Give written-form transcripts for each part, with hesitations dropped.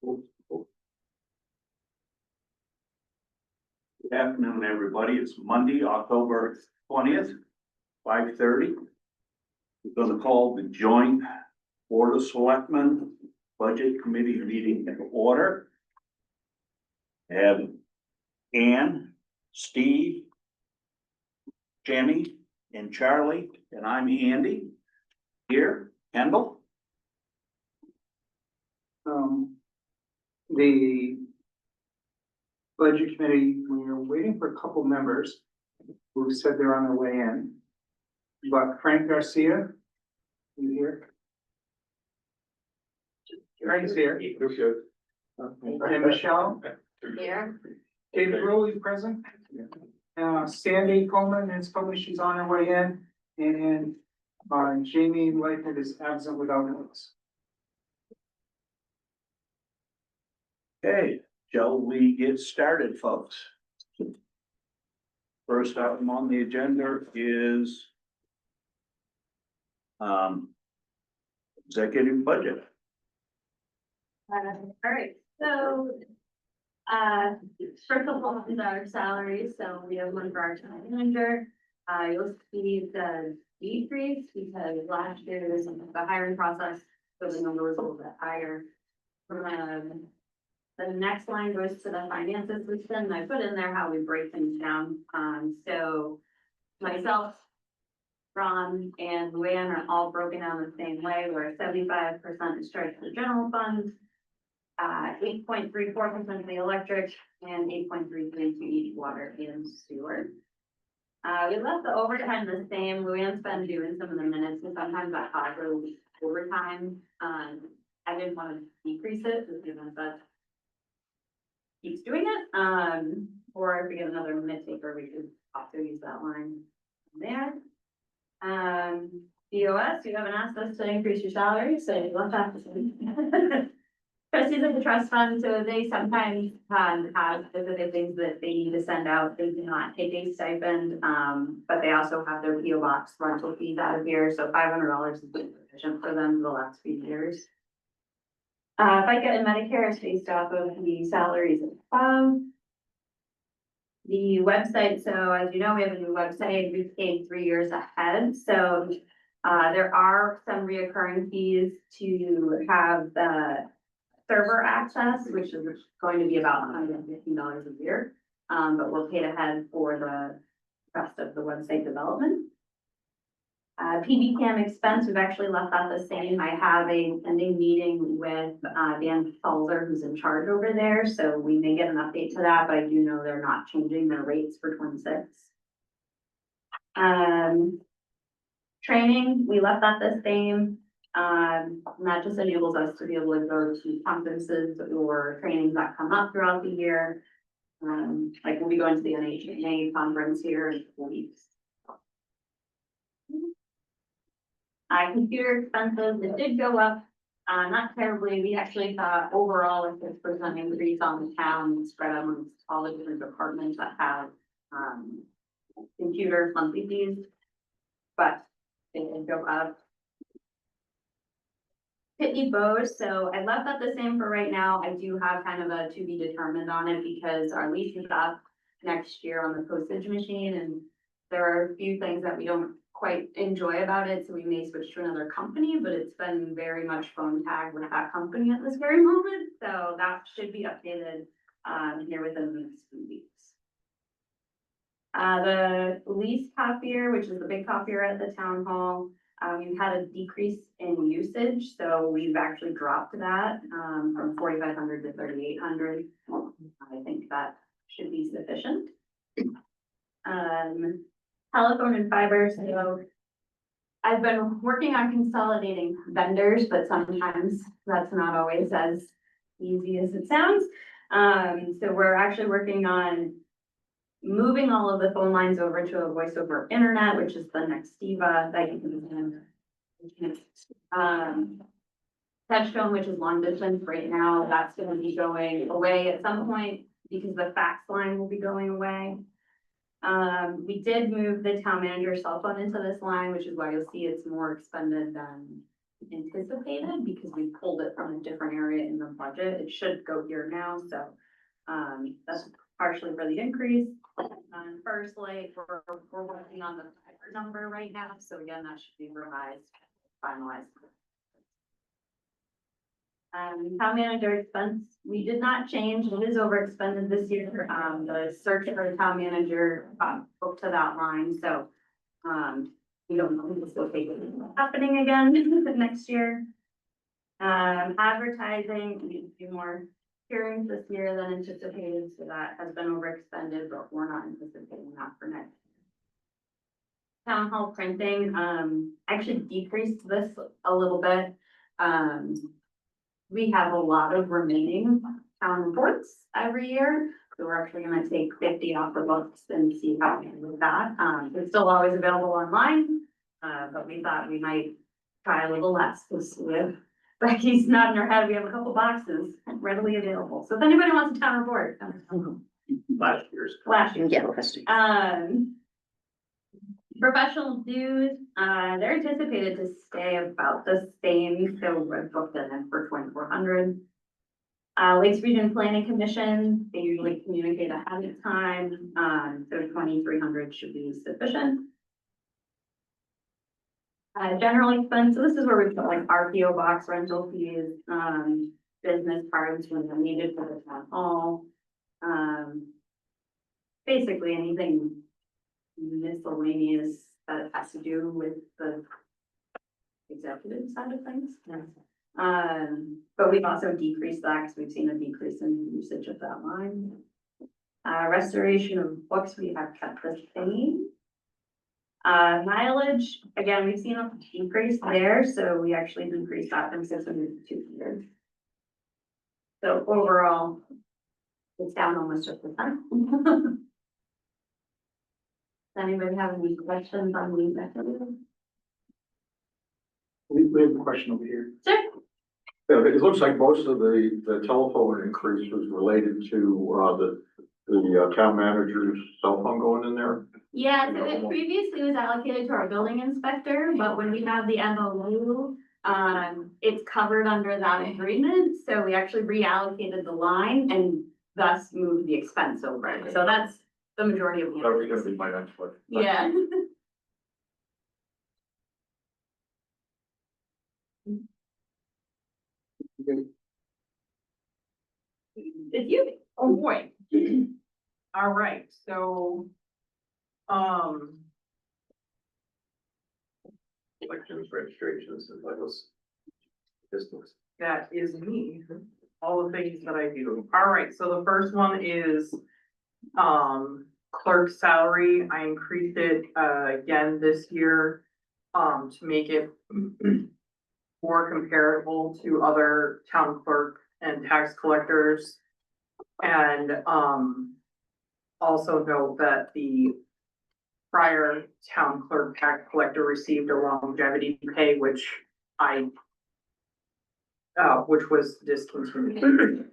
Good afternoon, everybody. It's Monday, October 20th, 5:30. We're going to call the joint Board of Selectmen Budget Committee meeting in order. Have Ann, Steve, Jenny, and Charlie, and I'm Andy. Here, Kendall. The budget committee, we are waiting for a couple members who said they're on their way in. But Frank Garcia, you here? Frank's here. And Michelle? Here. David Rowley present. Sandy Coleman has told me she's on her way in, and Jamie Lightfoot is absent without notice. Okay, shall we get started, folks? First item on the agenda is executive budget. All right, so, first of all, is our salaries, so we have one for our town manager. You'll see the decrease because last year there was the hiring process, so the number was a little bit higher. The next line goes to the finances system, and I put in there how we break things down. So myself, Ron, and Luann are all broken down the same way, where 75% is charged to the general fund, 8.34% to the electric, and 8.33% to each water and sewer. We left the overtime the same. Luann's been doing some of the minutes, and sometimes that causes overtime. I didn't want to decrease it, because that keeps doing it, or if we get another minute taker, we could also use that line there. DOS, you haven't asked us to increase your salary, so you left that the same. Trustees of the trust fund, so they sometimes have specific things that they need to send out. They do not take a stipend, but they also have their PO box rental fees out of here, so $500 has been sufficient for them the last few years. FICA and Medicare is based off of the salaries above. The website, so as you know, we have a new website, we paid 3 years ahead, so there are some reoccurring fees to have the server access, which is going to be about $115 a year, but we're paid ahead for the rest of the website development. PB cam expense, we've actually left that the same. I have a pending meeting with Dan Falzer, who's in charge over there, so we may get an update to that, but I do know they're not changing their rates for 26. Training, we left that the same. And that just enables us to be able to go to conferences or trainings that come up throughout the year. Like we'll be going to the NHA conference here in a couple weeks. Computer expenses, it did go up, not terribly. We actually thought overall a 6% increase on the town spread amongst all the different departments that have computer monthly fees, but it did go up. Pitney Bowes, so I left that the same for right now. I do have kind of a to be determined on it because our lease is up next year on the postage machine, and there are a few things that we don't quite enjoy about it, so we may switch to another company, but it's been very much phone tag with that company at this very moment, so that should be updated here within the next few weeks. The lease copier, which is the big copier at the town hall, we've had a decrease in usage, so we've actually dropped that from 4,500 to 3,800. I think that should be sufficient. Telephone and fiber, so I've been working on consolidating vendors, but sometimes that's not always as easy as it sounds. So we're actually working on moving all of the phone lines over to a voice over internet, which is the Nextiva that you can Touchstone, which is long distance right now, that's going to be going away at some point because the fax line will be going away. We did move the town manager's cell phone into this line, which is why you'll see it's more expended than anticipated because we pulled it from a different area in the budget. It should go here now, so. That's partially for the increase. First, like, we're working on the number right now, so again, that should be revised, finalized. Town manager expense, we did not change, it is over expended this year, the search for the town manager, booked to that line, so. We don't know if this will be happening again next year. Advertising, we need to do more hearings this year than anticipated, so that has been overexpended, but we're not anticipating that for next. Town hall printing, actually decreased this a little bit. We have a lot of remaining town reports every year, so we're actually gonna take 50 off the books and see how we do with that. It's still always available online, but we thought we might try a little less, because we have Becky's nodding her head, we have a couple boxes readily available, so if anybody wants a town report. Last year's. Last year. Yeah. Professional dues, they're anticipated to stay about the same, so we're booked in for 2,400. Lakes Region Planning Commission, they usually communicate ahead of time, so 2,300 should be sufficient. General expense, so this is where we put like RPO box rental fees, business cards when they're needed for the town hall. Basically anything miscellaneous that has to do with the executive side of things. But we've also decreased that because we've seen a decrease in usage of that line. Restoration of books, we have kept the same. Mileage, again, we've seen a decrease there, so we actually decreased that from 600 to 200. So overall, it's down almost 1%. Does anybody have any questions on the executive? We have a question over here. Sure. Yeah, it looks like most of the telephone increase was related to, the town manager's cell phone going in there. Yeah, so it previously was allocated to our building inspector, but when we have the MOU, it's covered under that agreement, so we actually reallocated the line and thus moved the expense over. So that's the majority of the. That was gonna be my next question. Yeah. It's you. Oh, boy. All right, so, Elections, registrations, and those. Business. that is me, all the things that I do. All right, so the first one is, clerk salary. I increased it, again this year, to make it more comparable to other town clerk and tax collectors. And, also note that the prior town clerk tax collector received a longevity pay, which was discontinued.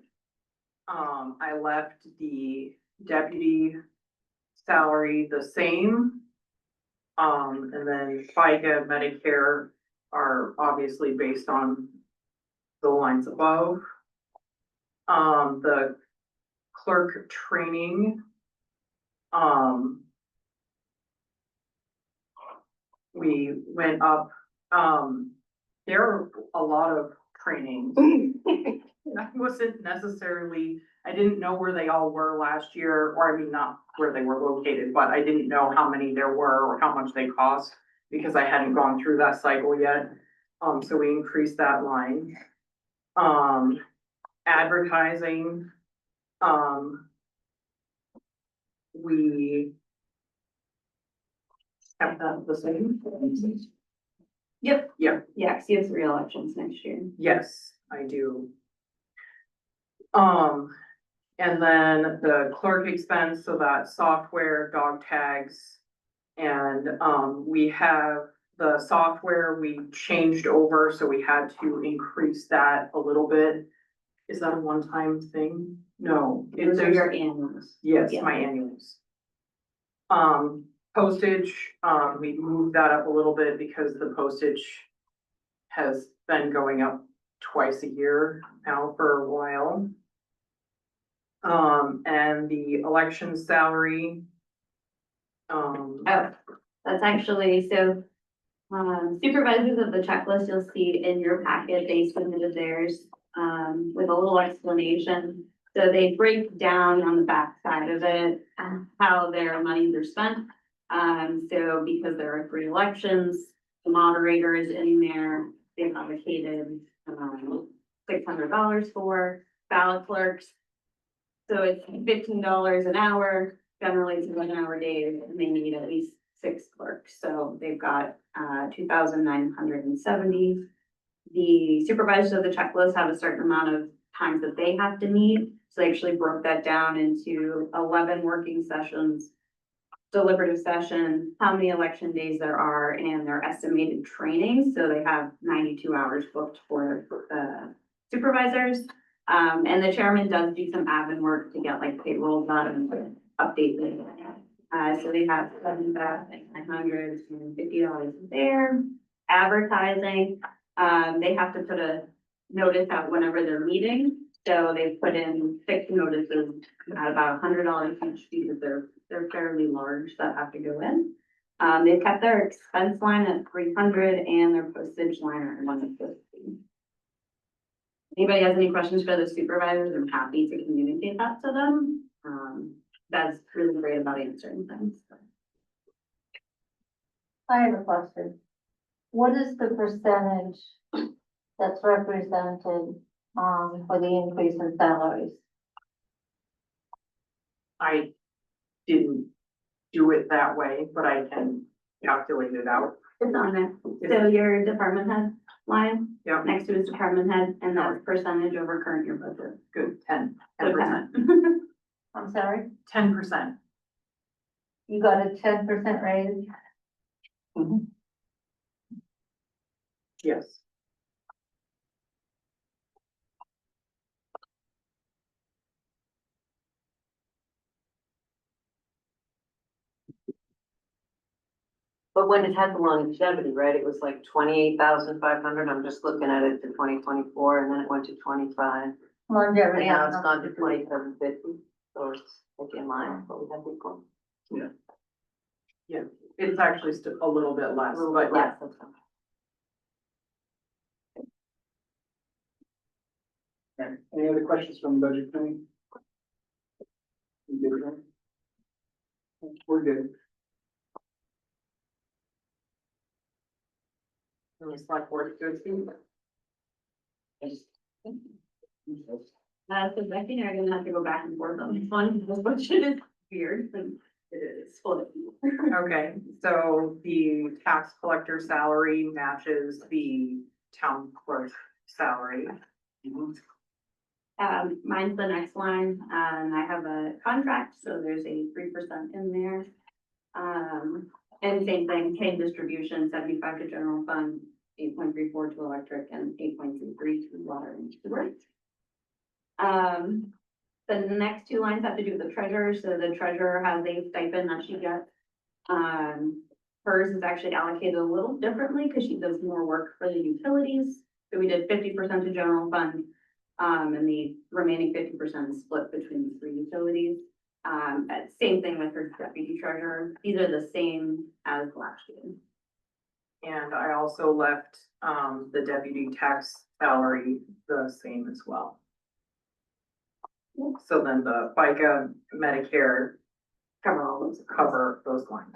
I left the deputy salary the same. And then FICA, Medicare are obviously based on the lines above. The clerk training, we went up, there are a lot of trainings. I wasn't necessarily, I didn't know where they all were last year, or I mean, not where they were located, but I didn't know how many there were or how much they cost because I hadn't gone through that cycle yet. So we increased that line. Advertising, we kept that the same. Yep. Yep. Yeah, 'cause you have 3 elections next year. Yes, I do. And then the clerk expense, so that software, dog tags. And, we have the software we changed over, so we had to increase that a little bit. Is that a one-time thing? No. Those are your annuals. Yes, Yeah. my annuals. Postage, we moved that up a little bit because the postage has been going up twice a year now for a while. And the election salary. Oh, that's actually, so, supervisors of the checklist you'll see in your packet, they submitted theirs, with a little explanation. So they break down on the back side of it, how their monies are spent. So because there are 3 elections, the moderator is in there, they've allocated, $600 for ballot clerks. So it's $15 an hour, generally it's 11-hour days, and they need at least 6 clerks, so they've got 2,970. The supervisors of the checklist have a certain amount of times that they have to meet, so they actually broke that down into 11 working sessions, deliberative session, how many election days there are, and their estimated training, so they have 92 hours booked for supervisors. And the chairman does do some admin work to get like payroll done and update them. So they have $7,950 there. Advertising, they have to put a notice out whenever they're meeting. So they put in 6 notices at about $100 each because they're fairly large that have to go in. They've kept their expense line at 300 and their postage line at 150. Anybody has any questions for the supervisors, I'm happy to communicate that to them. That's really great about answering things. I have a question. What is the percentage that's represented, for the increase in salaries? I didn't do it that way, but I can calculate it out. It's on there. So your department head line, Yep, next to his department head, and that's percentage over current year budget. good, 10%. So 10%. I'm sorry, 10%. you got a 10% raise? Yes. But when it had the longevity, right, it was like 28,500, I'm just looking at it to 2024, and then it went to 25. And Longevity. now it's gone to 2750, so it's like in line with what we had before. Yeah, it's actually still a little bit A less, little but bit yeah. less. That's all. Okay. Any other questions from the budget committee? We good, right? We're good. And the select board goes through. So Becky and I are gonna have to go back and forth on this one, because the budget is weird, and it is split. Okay, so the tax collector salary matches the town clerk salary. Mine's the next line, I have a contract, so there's a 3% in there. And same thing, same distribution, 75 to general fund, 8.34 to electric, and 8.23 to water and sewer. The next 2 lines have to do with the treasurer, so the treasurer has a stipend that she gets. Hers is actually allocated a little differently because she does more work for the utilities. So we did 50% to general fund, and the remaining 50% is split between the 3 utilities. Same thing with her deputy treasurer. These are the same as last year. And I also left, the deputy tax salary the same as well. So then the FICA, Medicare Cover all those. cover those lines.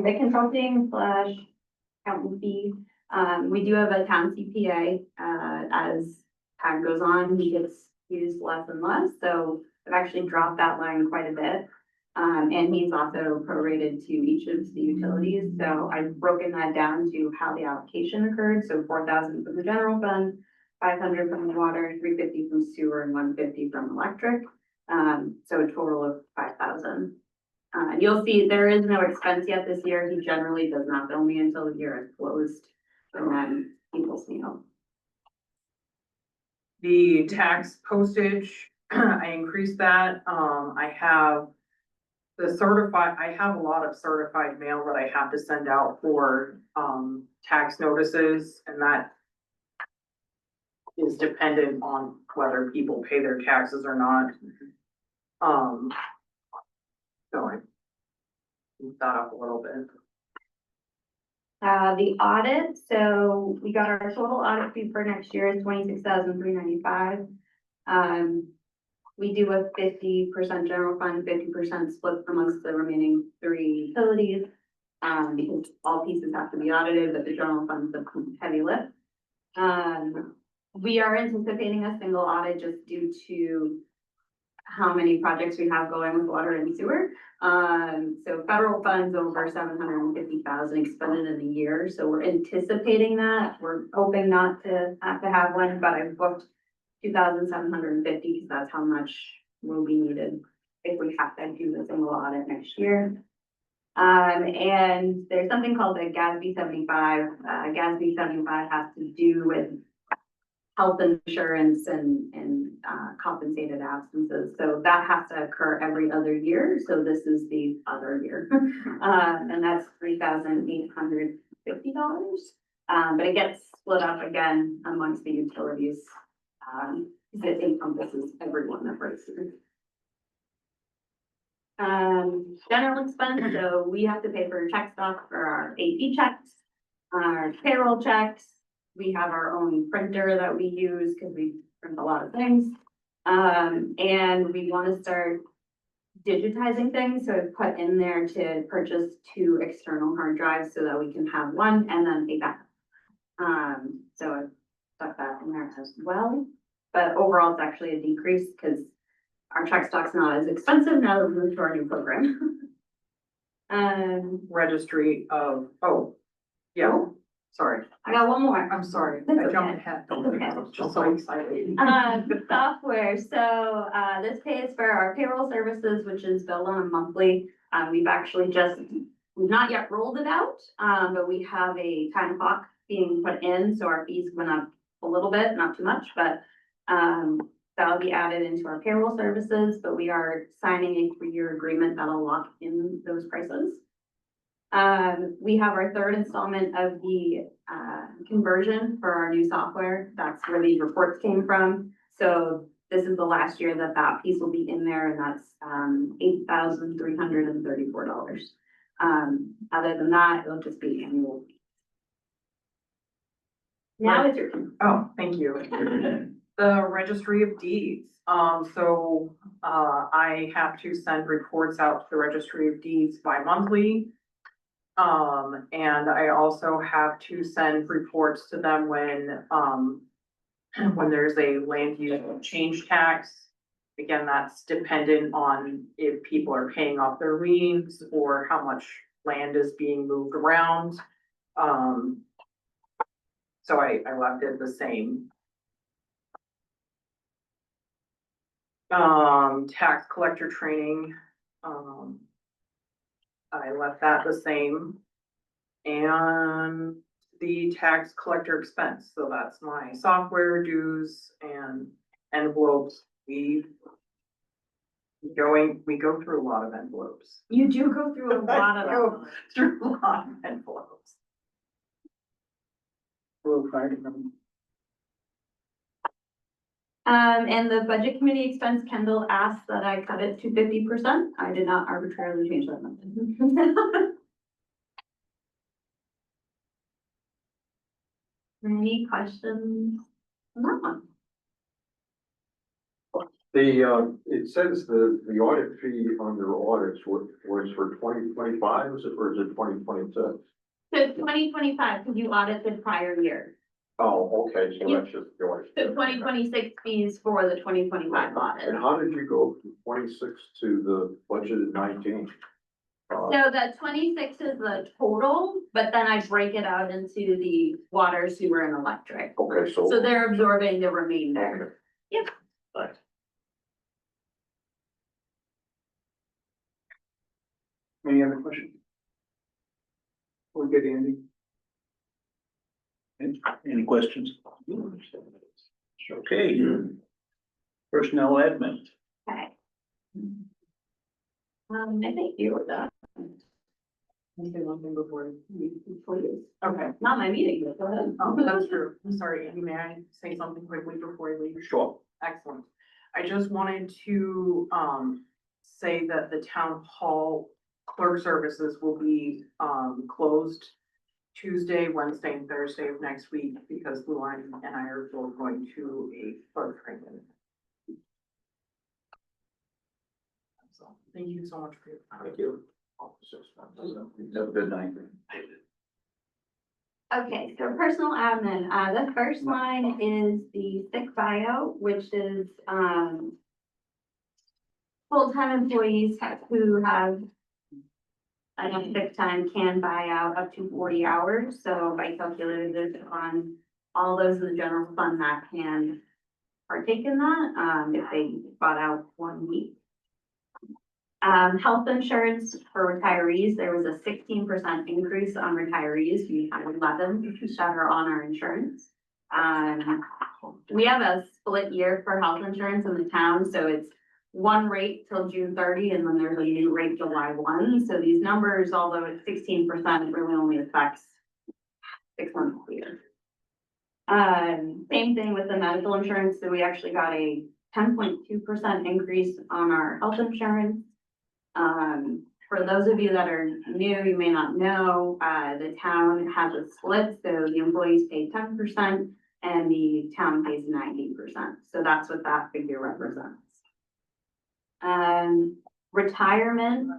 The consulting / accountant fee, we do have a town CPA, as time goes on, he gets used less and less, so I've actually dropped that line quite a bit. And he's also prorated to each of the utilities, so I've broken that down to how the allocation occurred, so 4,000 from the general fund, 500 from the water, 350 from sewer, and 150 from electric. So a total of 5,000. You'll see there is no expense yet this year. He generally does not bill me until the year is closed, and then he pulls me out. The tax postage, I increased that. I have the certified, I have a lot of certified mail that I have to send out for, tax notices, and that is dependent on whether people pay their taxes or not. So I moved that up a little bit. The audit, so we got our total audit fee for next year is $26,395. We do a 50% general fund, 50% split amongst the remaining 3 utilities. Because all pieces have to be audited, but the general fund's the heavy lift. We are anticipating a single audit just due to how many projects we have going with water and sewer. So federal funds over 750,000 expended in a year, so we're anticipating that. We're hoping not to have one, but I've booked 2,750, because that's how much will be needed if we have to do the single audit next year. And there's something called the GASB 75. GASB 75 has to do with health insurance and compensated absences. So that has to occur every other year. So this is the other year. And that's $3,850. But it gets split up again amongst the utilities. It encompasses everyone that breaks through. General expense, so we have to pay for check stock for our AP checks, our payroll checks. We have our own printer that we use because we print a lot of things. And we want to start digitizing things, so I've put in there to purchase 2 external hard drives so that we can have one and then a backup. So I've stuck that in there as well. But overall, it's actually a decrease because our check stock's not as expensive now that we moved to our new program. Registry of, oh, yeah, sorry, I got one more. I'm sorry, That's I jumped okay. ahead. Okay. I was just so excited. Software, so, this pays for our payroll services, which is billed on a monthly. We've not yet rolled it out, but we have a time clock being put in, so our fees went up a little bit, not too much, but, that'll be added into our payroll services, but we are signing a 3-year agreement that'll lock in those prices. We have our 3rd installment of the conversion for our new software. That's where these reports came from. So this is the last year that piece will be in there, and that's $8,334. Other than that, it'll just be annual. Now it's your turn. Oh, thank you. The Registry of Deeds, I have to send reports out to the Registry of Deeds bi-monthly. And I also have to send reports to them when there's a land use change tax. Again, that's dependent on if people are paying off their liens or how much land is being moved around. So I left it the same. Tax collector training, I left that the same. And the tax collector expense, so that's my software dues and envelopes. We go through a lot of envelopes. You do go through a lot of Go through a lot of envelopes. And the budget committee expense, Kendall asked that I cut it to 50%. I did not arbitrarily change that number. Any questions on that one? It says the audit fee on your audits was for 2025, or is it 2026? So 2025, because you audited the prior year. Oh, okay, so Yeah. that's just the audit. So 2026 fees for the 2025 audit. And how did you go from 26 to the budgeted 19? So the 26 is the total, but then I break it out into the water, sewer, and electric. Okay, So so. they're absorbing the remainder. Okay. Yep. Thanks. Any other questions? We're good, Andy. Any questions? Okay. Personnel admin. Okay. I think you were done. Say one thing before. Please. Okay, Not my meeting, but go ahead. that's true. I'm sorry, Andy, may I say something quickly before I leave? Sure. Excellent. I just wanted to, say that the town hall clerk services will be, closed Tuesday, Wednesday, and Thursday of next week because Luann and I are both going to a clerk training. So, thank you so much for your time. Thank you. Have a good night. Okay, so personal admin, the first line is the sick buyout, which is, full-time employees who have enough sick time can buy out up to 40 hours. So I calculated this on all those in the general fund that can partake in that, if they bought out 1 week. Health insurance for retirees, there was a 16% increase on retirees. We had 11 that are on our insurance. We have a split year for health insurance in the town, so it's one rate till June 30, and then there's a new rate July 1. So these numbers, although it's 16%, it really only affects 6 months a year. Same thing with the medical insurance. So we actually got a 10.2% increase on our health insurance. For those of you that are new, you may not know, the town has a split, so the employees pay 10% and the town pays 90%. So that's what that figure represents. Retirement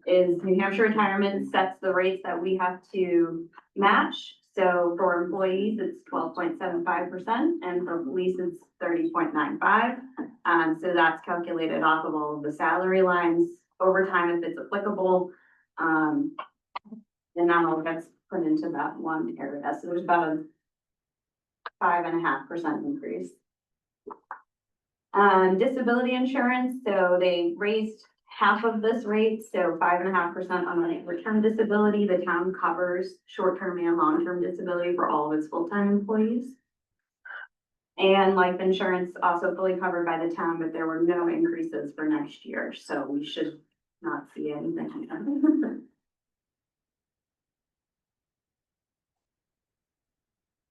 is New Hampshire Retirement sets the rates that we have to match. So for employees, it's 12.75%, and for police, it's 30.95. So that's calculated off of all of the salary lines, overtime if it's applicable. And that all gets put into that one area. So there's about a 5.5% increase. Disability insurance, so they raised half of this rate, so 5.5% on the return disability. The town covers short-term and long-term disability for all of its full-time employees. And life insurance also fully covered by the town, but there were no increases for next year, so we should not see anything. Are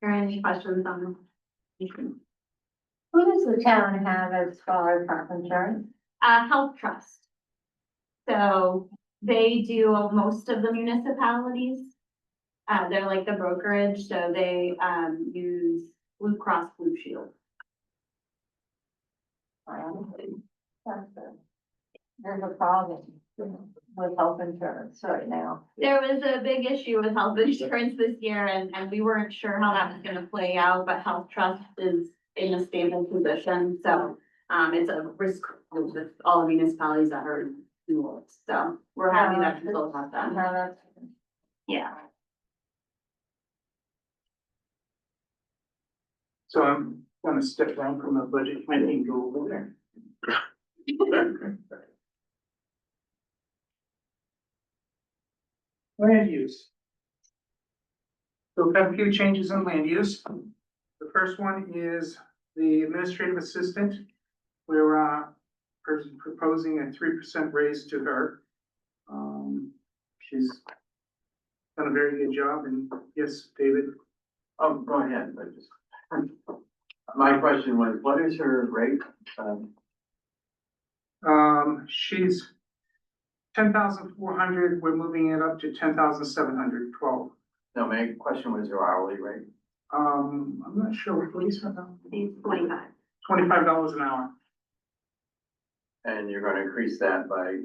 there any questions on this? Who does the town have as far as health insurance? Health Trust. So they do most of the municipalities. They're like the brokerage, so they, use Blue Cross Blue Shield. There's a problem with health insurance right now. There was a big issue with health insurance this year, and we weren't sure how that was gonna play out, but Health Trust is in a stable position, so, it's a risk with all the municipalities that are involved, so we're happy that we still have that. No, that's, Yeah. So I'm gonna step down from the budget committee and go over there. Land use. So we've got a few changes in land use. The first one is the administrative assistant. We're proposing a 3% raise to her. She's done a very good job, and yes, David. Oh, go ahead, I just. My question was, what is her rate? She's 10,400, we're moving it up to 10,712. No, my question was her hourly rate. I'm not sure what it is right now. It's 25. $25 an hour, And you're gonna increase that by,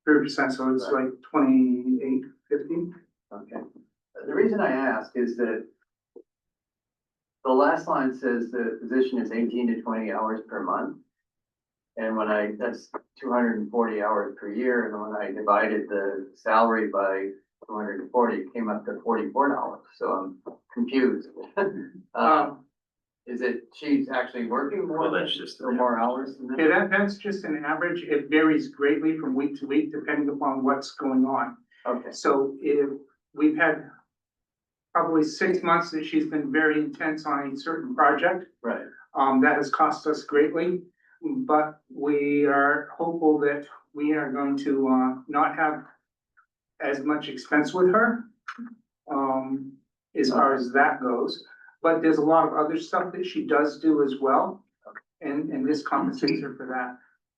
3%, so it's like 28.50. okay. The reason I ask is that the last line says the position is 18 to 20 hours per month. And that's 240 hours per year, and when I divided the salary by 240, it came up to $44, so I'm confused. Is it, she's actually working more? Well, that's just- or more hours than that? Yeah, that's just an average. It varies greatly from week to week, depending upon what's going on. Okay, So if we've had probably 6 months that she's been very intense on a certain project, right, that has cost us greatly. But we are hopeful that we are going to, not have as much expense with her. As far as that goes, but there's a lot of other stuff that she does do as well. And this compensates her for that.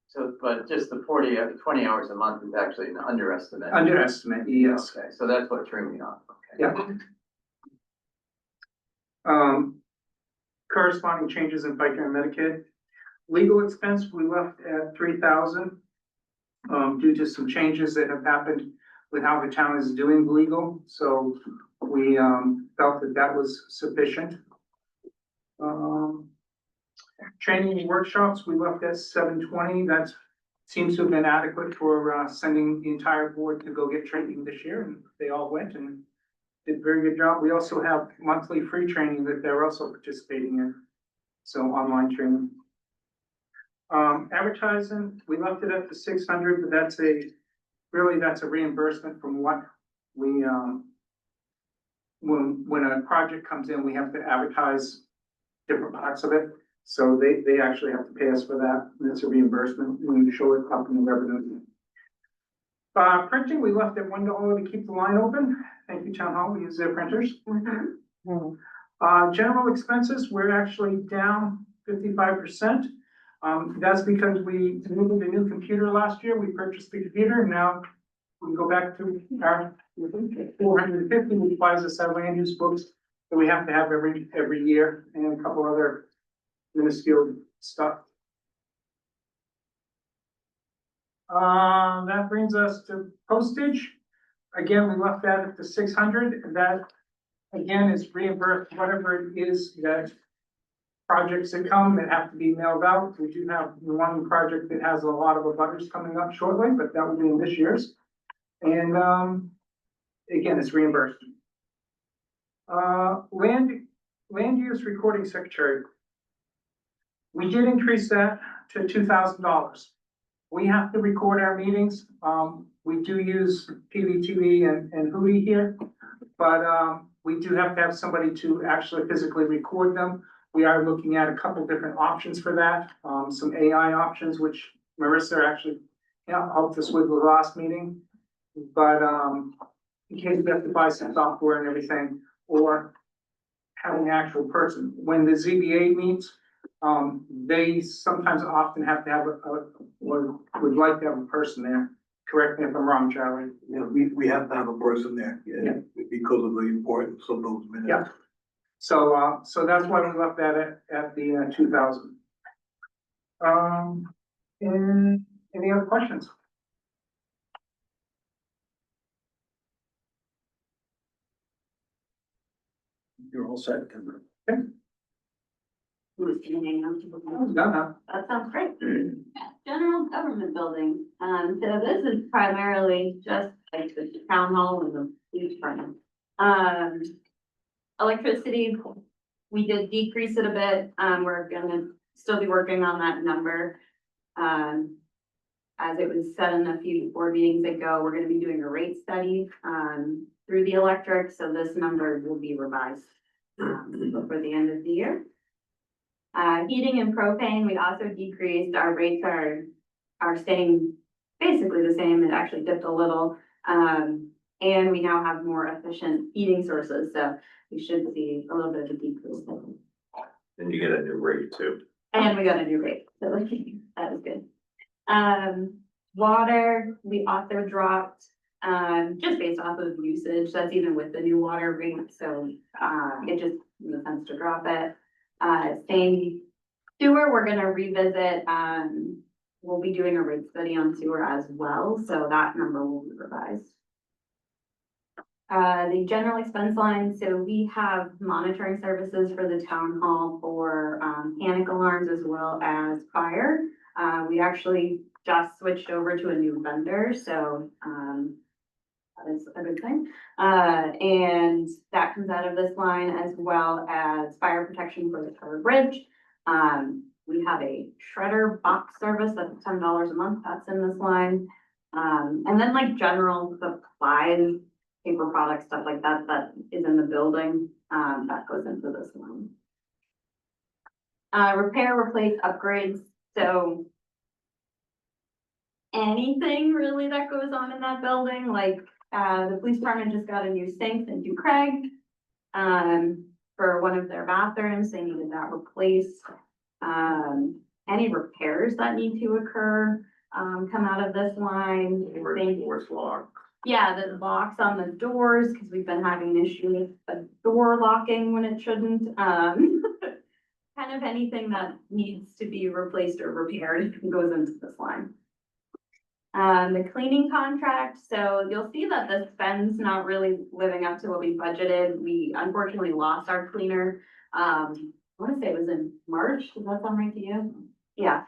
So, but just the 20 hours a month is actually an underestimate. Underestimate, yes. Okay, so that's what threw me off, okay. Yeah. Corresponding changes in FICA and Medicaid. Legal expense, we left at 3,000. Due to some changes that have happened with how the town is doing legal, so we, felt that that was sufficient. Training and workshops, we left at 720. That seems to have been adequate for, sending the entire board to go get training this year, and they all went and did a very good job. We also have monthly free training that they're also participating in, so online training. Advertising, we left it at the 600, but that's a reimbursement from what we, when a project comes in, we have to advertise different parts of it. So they actually have to pay us for that. And it's a reimbursement when you show it up in the revenue. Printing, we left at $1 to keep the line open. Thank you, Town Hall. We use their printers. General expenses, we're actually down 55%. That's because we moved a new computer last year. We purchased the computer, and now we go back to our 450, which buys us our land use books that we have to have every year, and a couple other minuscule stuff. That brings us to postage. Again, we left that at the 600. That again is reimbursed whatever it is that projects that come that have to be mailed out. We do have one project that has a lot of abutters coming up shortly, but that will be in this year's. And again, it's reimbursed. Land use recording secretary. We did increase that to $2,000. We have to record our meetings. We do use PVTV and Hootie here, but we do have to have somebody to actually physically record them. We are looking at a couple different options for that, some AI options, which Marissa actually helped us with the last meeting. But in case we have to buy some software and everything, or having an actual person. When the ZBA meets, they sometimes often have to have would like to have a person there. Correct me if I'm wrong, Charlie. Yeah, we have to have a person there, Yeah. because of the importance of those minutes. Yeah. So, so that's why we left that at the 2,000. And any other questions? You're all set, Kendra. No. That sounds great. General government building, so this is primarily just like the town hall and the police department. Electricity, we did decrease it a bit, we're gonna still be working on that number. As it was said in a few board meetings ago, we're gonna be doing a rate study, through the electric, so this number will be revised, before the end of the year. Heating and propane, we also decreased, our rates are staying basically the same, it actually dipped a little. And we now have more efficient heating sources, so we should see a little bit of a decrease. And you get a new rate too. And we got a new rate, so that was good. Water, we also dropped, just based off of usage, that's even with the new water rate, so, it just makes sense to drop it. Same sewer, we're gonna revisit, we'll be doing a rate study on sewer as well, so that number will be revised. The general expense line, so we have monitoring services for the town hall for, panic alarms as well as fire. We actually just switched over to a new vendor, so, that is a good thing. And that comes out of this line as well as fire protection for the covered bridge. We have a shredder box service that's $10 a month, that's in this line. And then like general supplies, paper products, stuff like that, that is in the building, that goes into this line. Repair, replace, upgrades, so anything really that goes on in that building, like, the police department just got a new sink in New Craig. For one of their bathrooms, they needed that replaced. Any repairs that need to occur, come out of this line. Doors locked. Yeah, the locks on the doors, because we've been having an issue with the door locking when it shouldn't. Kind of anything that needs to be replaced or repaired goes into this line. The cleaning contract, so you'll see that the spend's not really living up to what we budgeted. We unfortunately lost our cleaner. I wanna say it was in March, does that sound right to you? Yeah,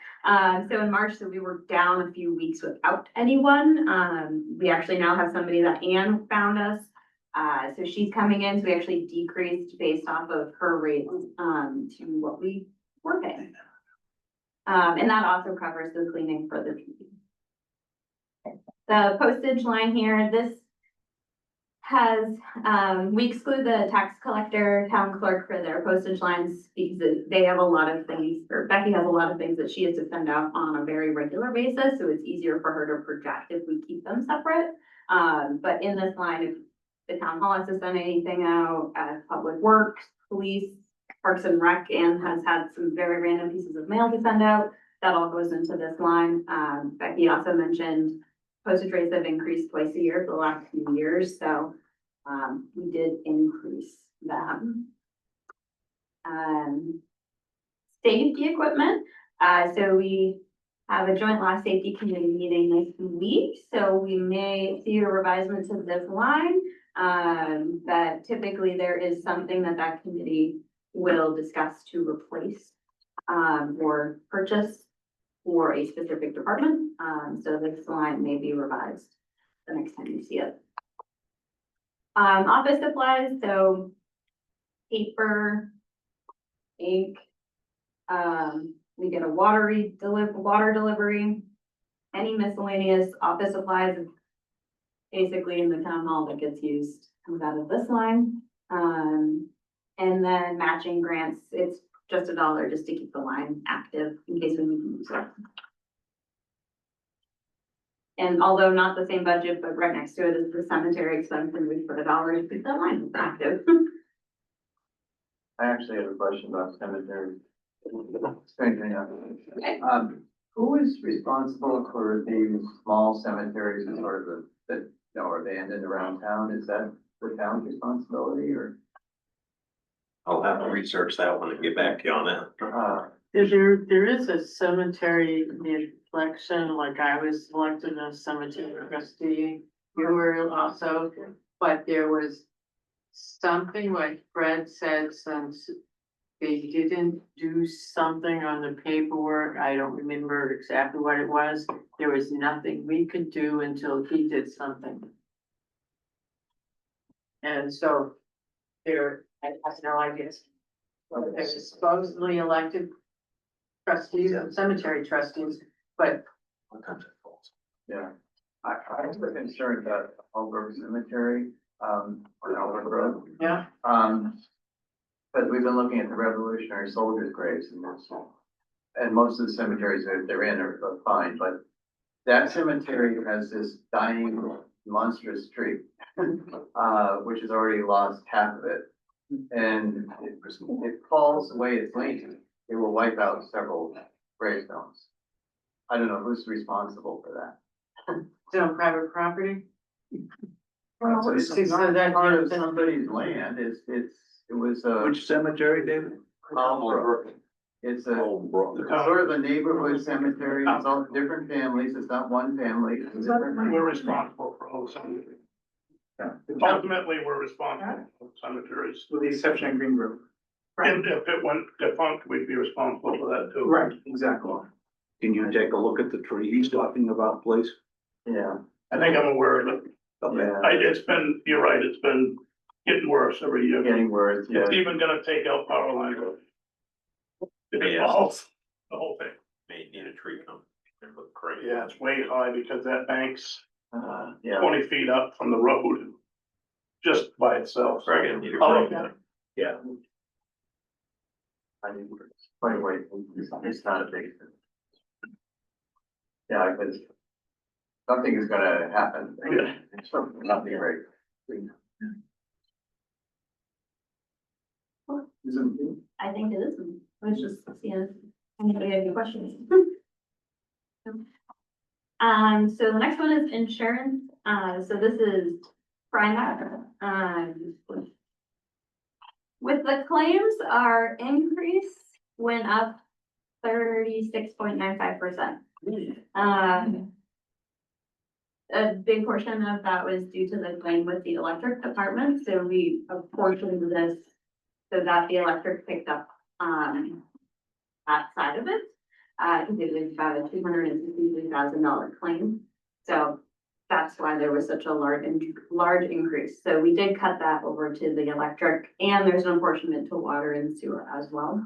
so in March, so we were down a few weeks without anyone. We actually now have somebody that Ann found us. So she's coming in, so we actually decreased based off of her rate, to what we were paying. And that also covers the cleaning for the PD. The postage line here, this has, we exclude the tax collector, town clerk for their postage lines because they have a lot of things, or Becky has a lot of things that she has to send out on a very regular basis, so it's easier for her to project if we keep them separate. But in this line, if the town hall has to send anything out, public works, police, parks and rec, and has had some very random pieces of mail to send out, that all goes into this line. Becky also mentioned postage rates have increased twice a year for the last few years, so we did increase them. Safety equipment, so we have a joint life safety committee meeting next week, so we may see a revisement to this line. That typically there is something that that committee will discuss to replace or purchase for a specific department. So this line may be revised the next time you see it. Office supplies, so paper, ink, we get a water delivery, any miscellaneous office supplies, basically in the town hall that gets used comes out of this line. And then matching grants, it's just $1 just to keep the line active in case we need to use it. And although not the same budget, but right next to it is the cemetery expense, and we put $1 to keep that line active. I actually have a question about cemeteries. Strangely enough. Who is responsible for these small cemeteries and sort of that, you know, are abandoned around town? Is that the town's responsibility or? I'll have to research that one and get back to you on that. There is a cemetery reflection, like I was elected as cemetery trustee. You were also, but there was something like Fred said, since they didn't do something on the paperwork, I don't remember exactly what it was. There was nothing we could do until he did something. And so there, I have no idea. Whether they're supposedly elected trustees and cemetery trustees, but Yeah, I was concerned about Albrook Cemetery, on Albrook Road. yeah, But we've been looking at the Revolutionary Soldiers' graves and most of the cemeteries that they're in are fine, but that cemetery has this dying monstrous tree, which has already lost half of it. And it falls away its length, it will wipe out several gravestones. I don't know who's responsible for that. it's on private property. So it's so not that- part of somebody's land, it was, Which cemetery, David? Albrook. It's a sort of a neighborhood cemetery, it's all different families, it's not one family. It's different- We're responsible for all cemeteries. Yeah. Ultimately, we're responsible for cemeteries. With the exception of Green Grove. And if it went defunct, we'd be responsible for that too. Right, exactly. Can you take a look at the tree he's talking about, please? Yeah, I think I'm aware of it. yeah, It's been, you're right, it's been getting worse every year. getting worse, yeah. It's even gonna take out power lines. If it Yeah. falls, the whole thing. May need a tree come. It look crazy. Yeah, it's way high because that bank's Yeah, 20 feet up from the road. Just by itself. Probably gonna need a I'll tree. look at it. Yeah. I mean, quite a way, it's not a big thing. Yeah, because Something is gonna happen. Yeah. Nothing right. I think it is. I was just seeing if anybody had any questions. So the next one is insurance. So this is Primac. With the claims, our increase went up 36.95%. A big portion of that was due to the claim with the electric department, so we apportioned this so that the electric picked up, that side of it. Because it was about a $263,000 claim, so that's why there was such a large increase. So we did cut that over to the electric, and there's an apportionment to water and sewer as well.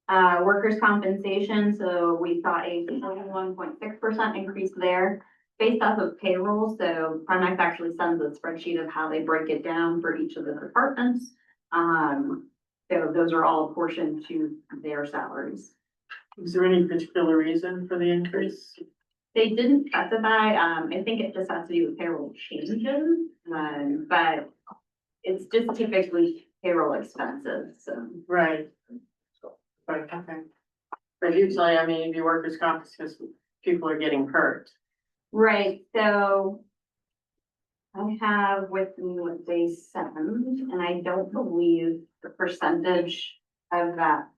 Workers' compensation, so we saw a 41.6% increase there based off of payroll. So Primex actually sends a spreadsheet of how they break it down for each of the departments. So those are all apportioned to their salaries. Is there any particular reason for the increase? They didn't specify, I think it just has to do with payroll changes, but it's just typically payroll expenses, so. Right. Right, okay. But usually, I mean, if you workers' comp, it's because people are getting hurt. Right, so I have with me what they send, and I don't believe the percentage of that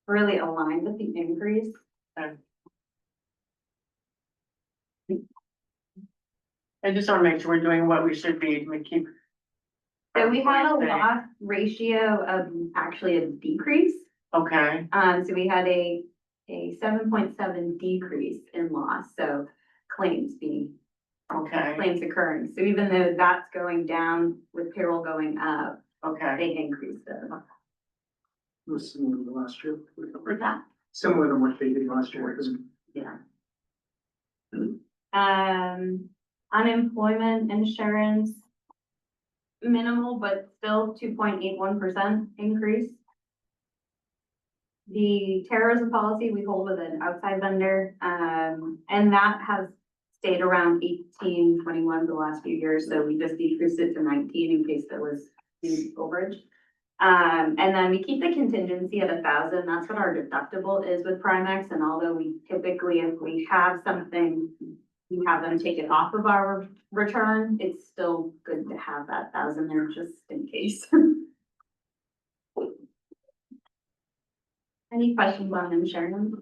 really aligned with the increase. I just want to make sure we're doing what we should be, we keep. So we had a loss ratio of actually a decrease. Okay, So we had a 7.7 decrease in loss, so claims okay, claims occurring. So even though that's going down with payroll going up, okay. they increased it. It was similar to last year. For that, Similar to what they did last year. yeah. Unemployment insurance, minimal, but still 2.81% increase. The terrorism policy we hold with an outside vendor, and that has stayed around 1821 the last few years, so we just decreased it to 19 in case there was huge overage. And then we keep the contingency at 1,000. That's what our deductible is with Primex. And although we typically, if we have something, we have them take it off of our return, it's still good to have that 1,000 there just in case. Any questions on insurance?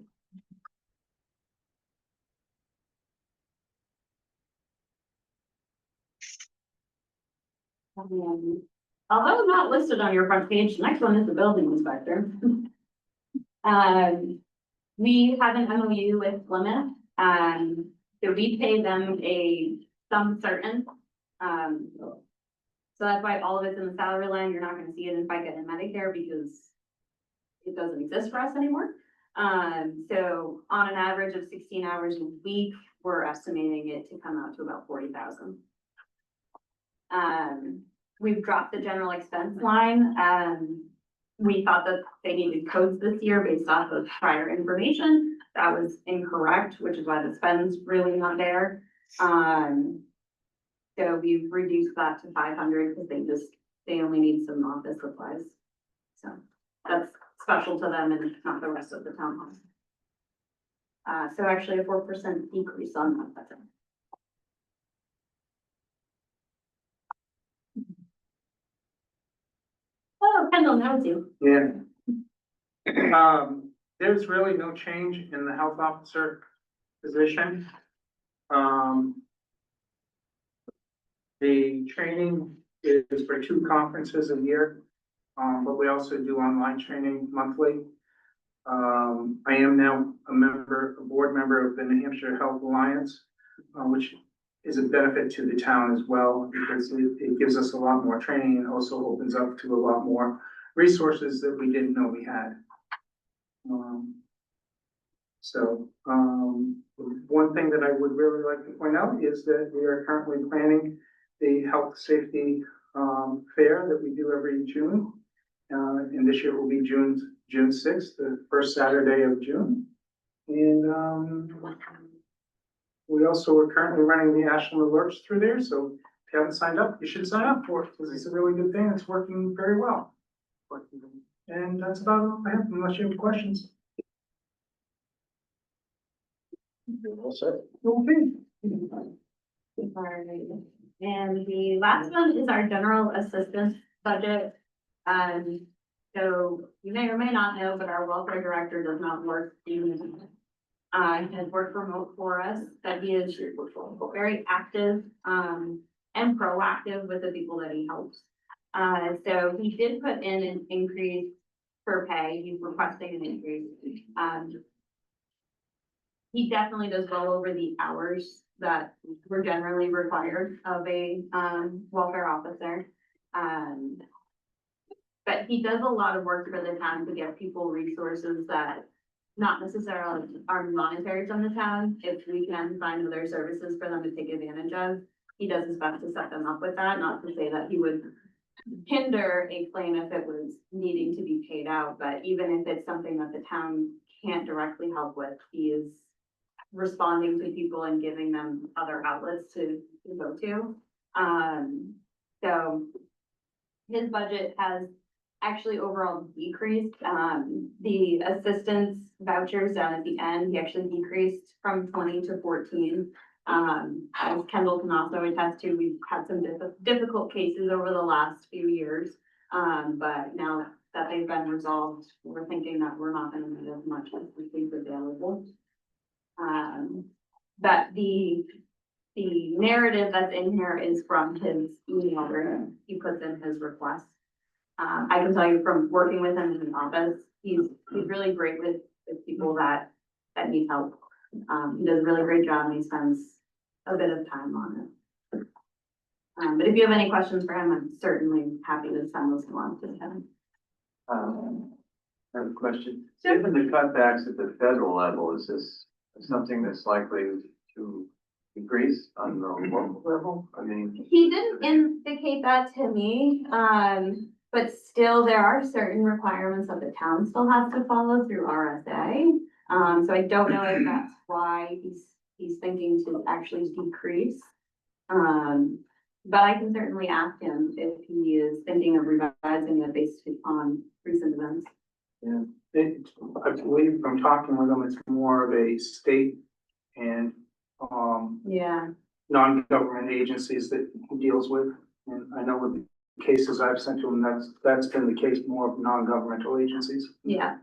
Although not listed on your front page, the next one is the building inspector. We have an MOU with Plymouth, so we pay them some certain. So that's why all of it's in the salary line. You're not gonna see it in FICA and Medicare because it doesn't exist for us anymore. So on an average of 16 hours a week, we're estimating it to come out to about 40,000. We've dropped the general expense line. We thought that they needed codes this year based off of prior information. That was incorrect, which is why the spend's really not there. So we've reduced that to 500 because they only need some office supplies. So that's special to them and not the rest of the town hall. So actually a 4% decrease on that. That's it. Oh, Kendall knows you. Yeah. There's really no change in the health officer position. The training is for 2 conferences a year, but we also do online training monthly. I am now a board member of the New Hampshire Health Alliance, which is a benefit to the town as well, because it gives us a lot more training and also opens up to a lot more resources that we didn't know we had. One thing that I would really like to point out is that we are currently planning the health safety fair that we do every June. And this year will be June 6th, the first Saturday of June. And We also are currently running the Ashland Alerts through there, so if you haven't signed up, you should sign up for it, because it's a really good thing, it's working very well. And that's about all I have, unless you have questions. Okay. Alright, and the last one is our general assistance budget. So you may or may not know, but our welfare director does not work in, has worked remote for us, that he is very active, and proactive with the people that he helps. So he did put in an increase for pay, he's requesting an increase. He definitely does well over the hours that were generally required of a, welfare officer. But he does a lot of work for the town to get people resources that not necessarily are monetary from the town. If we can find other services for them to take advantage of, he does his best to set them up with that, not to say that he would hinder a claim if it was needing to be paid out, but even if it's something that the town can't directly help with, he is responding to people and giving them other outlets to go to. So his budget has actually overall decreased. The assistance vouchers down at the end, he actually decreased from 20 to 14. As Kendall can also attest to, we've had some difficult cases over the last few years. But now that they've been resolved, we're thinking that we're not gonna need as much as we think available. But the narrative that's in here is from his email where he puts in his request. I can tell you from working with him in the office, he's really great with people that need help. He does a really great job and he spends a bit of time on it. But if you have any questions for him, I'm certainly happy to send those along to him. I have a question. Given the cutbacks at the federal level, is this something that's likely to increase on the local level? I mean. He didn't indicate that to me, but still there are certain requirements that the town still has to follow through RSA. So I don't know if that's why he's thinking to actually decrease. But I can certainly ask him if he is thinking of revising it based on recent events. Yeah, I believe from talking with him, it's more of a state and, Yeah, non-government agencies that he deals with. And I know with the cases I've sent to him, that's been the case more of non-governmental agencies. yeah.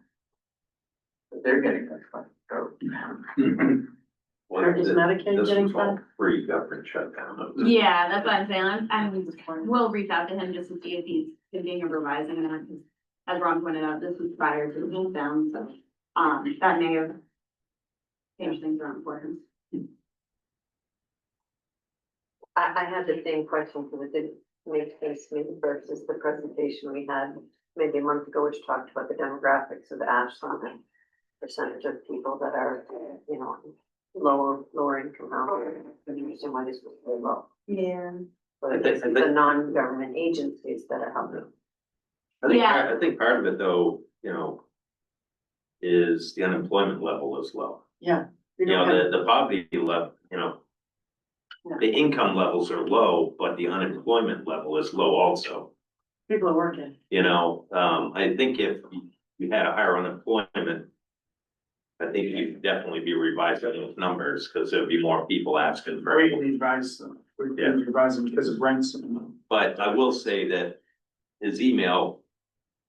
They're getting that cut. Is Medicaid getting cut? Pre-government shutdown. Yeah, that's what I'm saying. We'll reach out to him just to see if he's thinking of revising it. Because as Ron pointed out, this was prior to the shutdown, so, that may have changed things around for him. I had the same question because it didn't make sense to me versus the presentation we had maybe a month ago, which talked about the demographics of Ashland and percentage of people that are, you know, lower income households. I understand why this was very low. Yeah. But it's the non-government agencies that are helping. Yeah. I think part of it though, you know, is the unemployment level is low. Yeah. You know, the poverty level, you know, the income levels are low, but the unemployment level is low also. People are working. You know, I think if you had a higher unemployment, I think you'd definitely be revising those numbers, because there'd be more people asking for. Greatly advised them. We're advising because of rents. But I will say that his email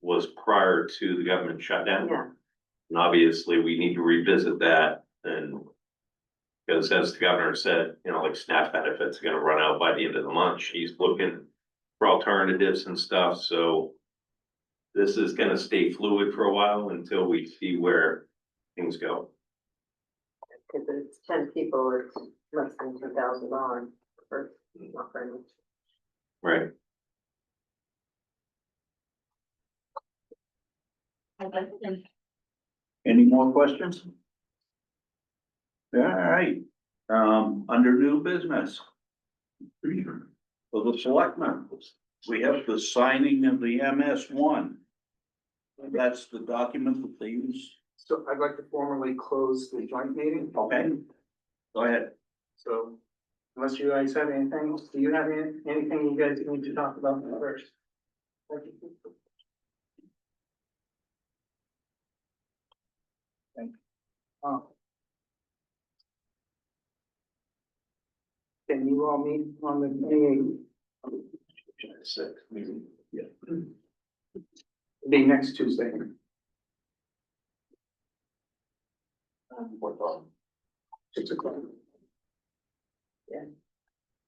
was prior to the government shutdown. Yeah. And obviously, we need to revisit that, and because as the governor said, you know, like SNAP benefits are gonna run out by the end of the month. She's looking for alternatives and stuff, so this is gonna stay fluid for a while until we see where things go. Because it's 10 people, it's less than $2,000 for, not very much. Right. Any more questions? All right, under new business. For the selectmen, we have the signing of the MS1. That's the document that they use. So I'd like to formally close the joint meeting. Okay. Go ahead. So unless you guys have anything, do you have anything you guys need to talk about first? Thank you. Can you all meet on the 28th? Be next Tuesday. What time? 6 o'clock. Yeah.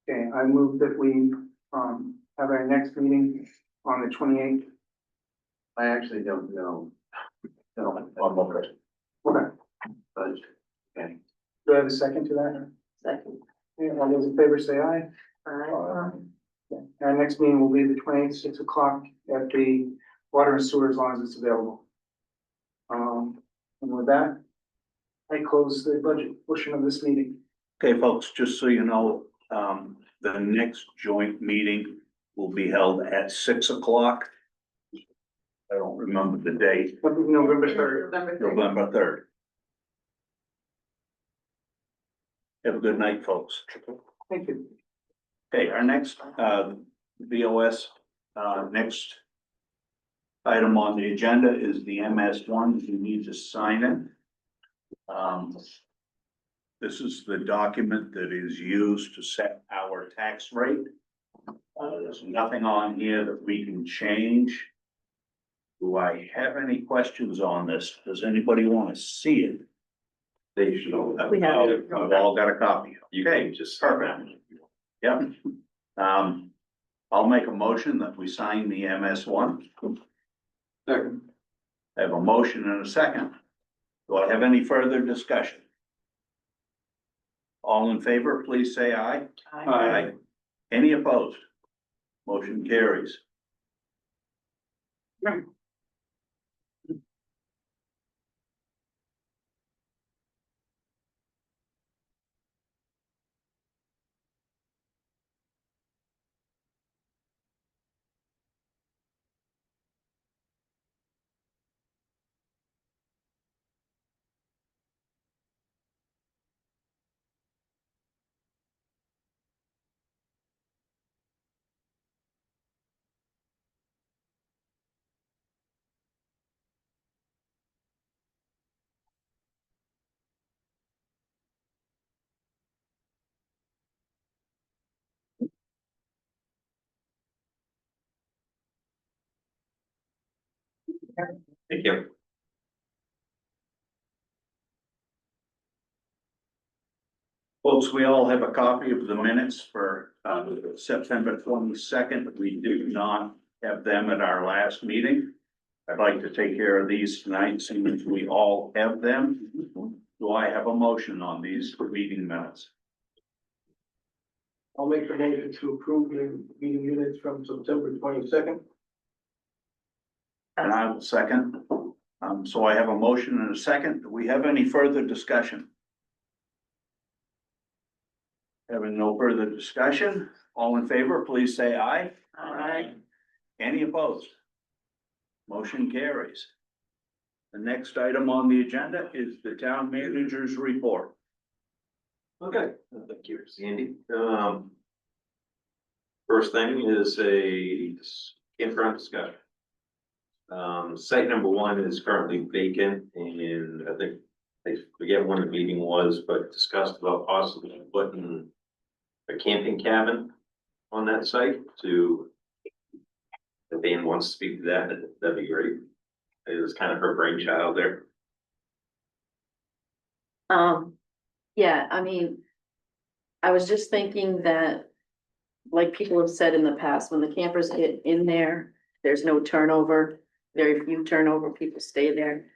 Okay, I move that we, have our next meeting on the 28th. I actually don't know. No, I'm okay. Okay, but, okay. do I have a second to that? Second. Yeah, all those in favor say aye. Okay. Our next meeting will be the 28th, 6 o'clock at the water and sewer as long as it's available. And with that, I close the budget portion of this meeting. Okay, folks, just so you know, the next joint meeting will be held at 6 o'clock. I don't remember the date, November 3rd. November 3rd. Have a good night, folks. Thank you. Okay, our next, BOS, next item on the agenda is the MS1. You need to sign it. This is the document that is used to set our tax rate. There's nothing on here that we can change. Do I have any questions on this? Does anybody want to see it? They should all have. We have it. We've all got a copy. You Okay, can just. perfect. Yep. I'll make a motion that we sign the MS1. Second. I have a motion and a second. Do I have any further discussion? All in favor, please say aye. Aye. Any opposed? Motion carries. Thank you. Folks, we all have a copy of the minutes for September 22nd. We do not have them at our last meeting. I'd like to take care of these tonight, seeing as we all have them. Do I have a motion on these meeting minutes? I'll make the motion to approve the meeting minutes from September 22nd. And I will second. So I have a motion and a second. Do we have any further discussion? Having no further discussion, all in favor, please say aye. Aye. Any opposed? Motion carries. The next item on the agenda is the town manager's report. Okay, thank you, Sandy. First thing is a campground discussion. Site number 1 is currently vacant, and I forget when the meeting was, but discussed about possibly putting a camping cabin on that site. To if Dan wants to speak to that, that'd be great. It was kind of her brainchild there. Yeah, I mean, I was just thinking that, like people have said in the past, when the campers get in there, there's no turnover. Very few turnover, people stay there.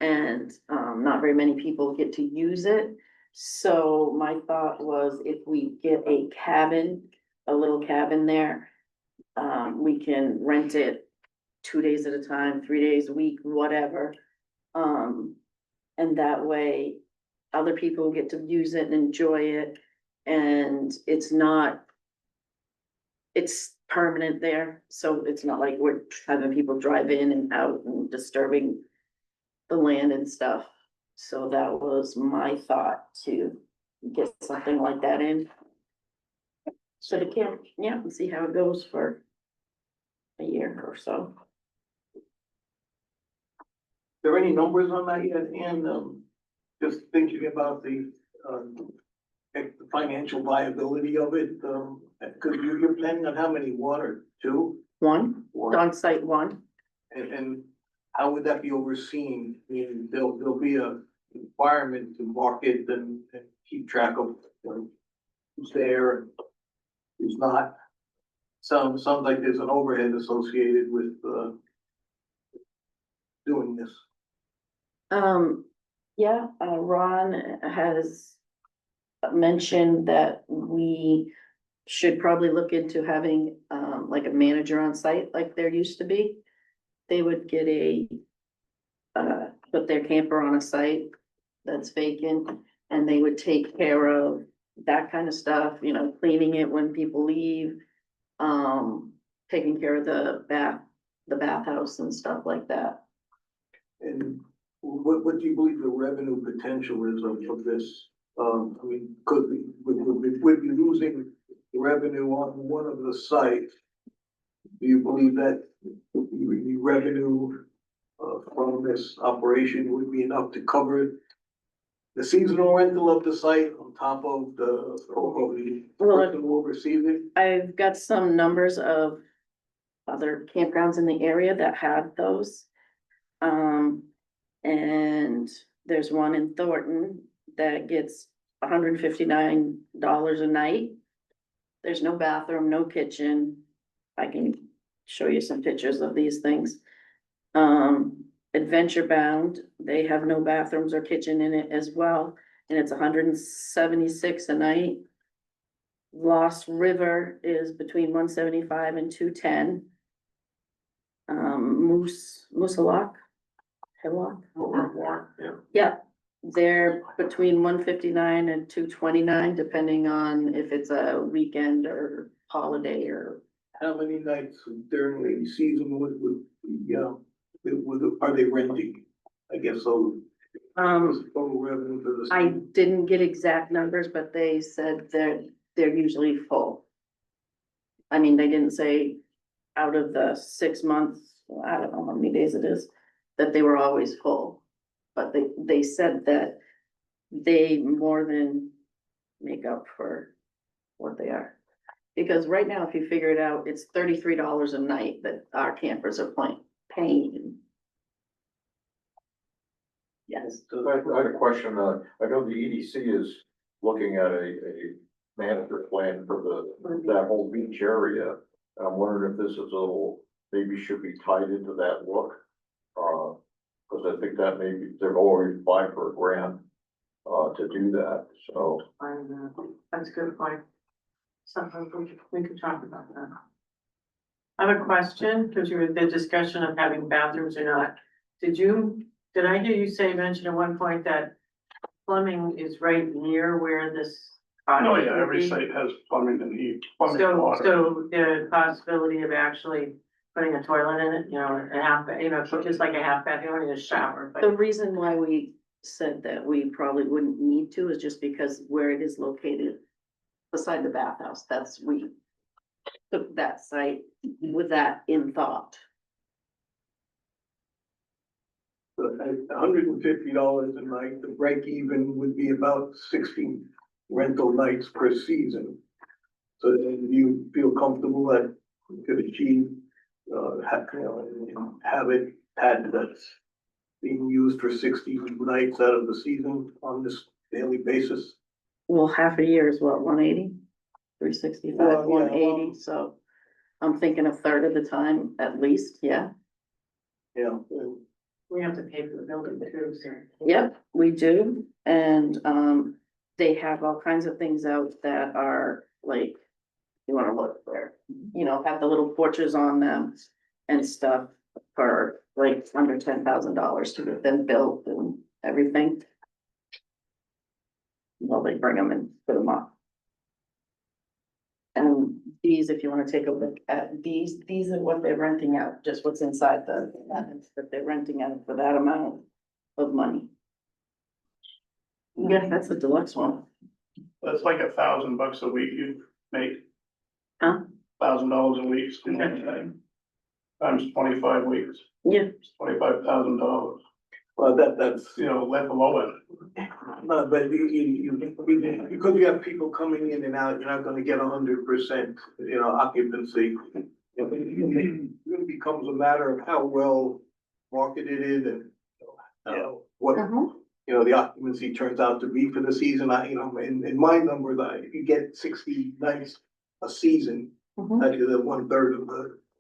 And, not very many people get to use it. So my thought was if we get a cabin, a little cabin there, we can rent it 2 days at a time, 3 days a week, whatever. And that way other people get to use it and enjoy it. And it's permanent there, so it's not like we're having people drive in and out and disturbing the land and stuff. So that was my thought to get something like that in. So the camp, yeah, and see how it goes for a year or so. There any numbers on that yet? And, just thinking about the financial viability of it, cause you're planning on how many, one or two? One, Or, on site one. and how would that be overseen? I mean, there'll be a requirement to market and keep track of, who's there and who's not. Sounds like there's an overhead associated with, doing this. Yeah, Ron has mentioned that we should probably look into having, like a manager on site like there used to be. They would get put their camper on a site that's vacant, and they would take care of that kind of stuff, you know, cleaning it when people leave, taking care of the bathhouse and stuff like that. And what do you believe the revenue potential is of this? I mean, could we, would be losing revenue on one of the sites? Do you believe that the revenue, from this operation would be enough to cover the seasonal rental of the site on top of the person who oversees it? I've got some numbers of other campgrounds in the area that have those. And there's one in Thornton that gets $159 a night. There's no bathroom, no kitchen. I can show you some pictures of these things. Adventure Bound, they have no bathrooms or kitchen in it as well, and it's $176 a night. Lost River is between $175 and $210. Moosalok, Hillock. Yeah. Yeah, they're between $159 and $229, depending on if it's a weekend or holiday or. How many nights during the season are they renting? I guess so. Total revenue for the I season. didn't get exact numbers, but they said they're usually full. I mean, they didn't say out of the 6 months, I don't know how many days it is, that they were always full. But they said that they more than make up for what they are. Because right now, if you figure it out, it's $33 a night that our campers are paying. Yes. So I had a question, I know the EDC is looking at a manager plan for that whole beach area. And I'm wondering if this is a little, maybe should be tied into that look. Cause I think that maybe they've already applied for a grant, to do that, so. That's a good point. Something we could talk about that. I have a question, because you were the discussion of having bathrooms or not. Did I hear you mention at one point that plumbing is right near where this? Oh, cottage yeah, would every be? site has plumbing and heat, plumbing and So, water. so the possibility of actually putting a toilet in it, you know, a half, just like a half bath, you don't need a shower, but. The reason why we said that we probably wouldn't need to is just because where it is located beside the bathhouse, we took that site with that in thought. So at $150 a night, the break even would be about 16 rental nights per season. So then you feel comfortable that you could achieve, have it had that's being used for 60 nights out of the season on this daily basis? Well, half a year is what, 180, 365, Well, yeah, 180, so I'm thinking a third of the time at least, yeah. Yeah. We have to pay for the building too, so. Yep, we do, and they have all kinds of things out that are like, you wanna look there, you know, have the little porches on them and stuff for like under $10,000 to get them built and everything. Well, they bring them and put them up. And these, if you wanna take a look at these are what they're renting out, just what's inside that they're renting out for that amount of money. Yeah, that's a deluxe one. That's like $1,000 a week you make. Huh? $1,000 a week, times 25 weeks, Yeah, $25,000, Well, that's, you know, let below it. no, but because you have people coming in and out, you're not gonna get 100%, occupancy. It becomes a matter of how well marketed it is and, what, Mhm. the occupancy turns out to be for the season. In my numbers, you get 60 nights a season. Mhm. That is 1/3 of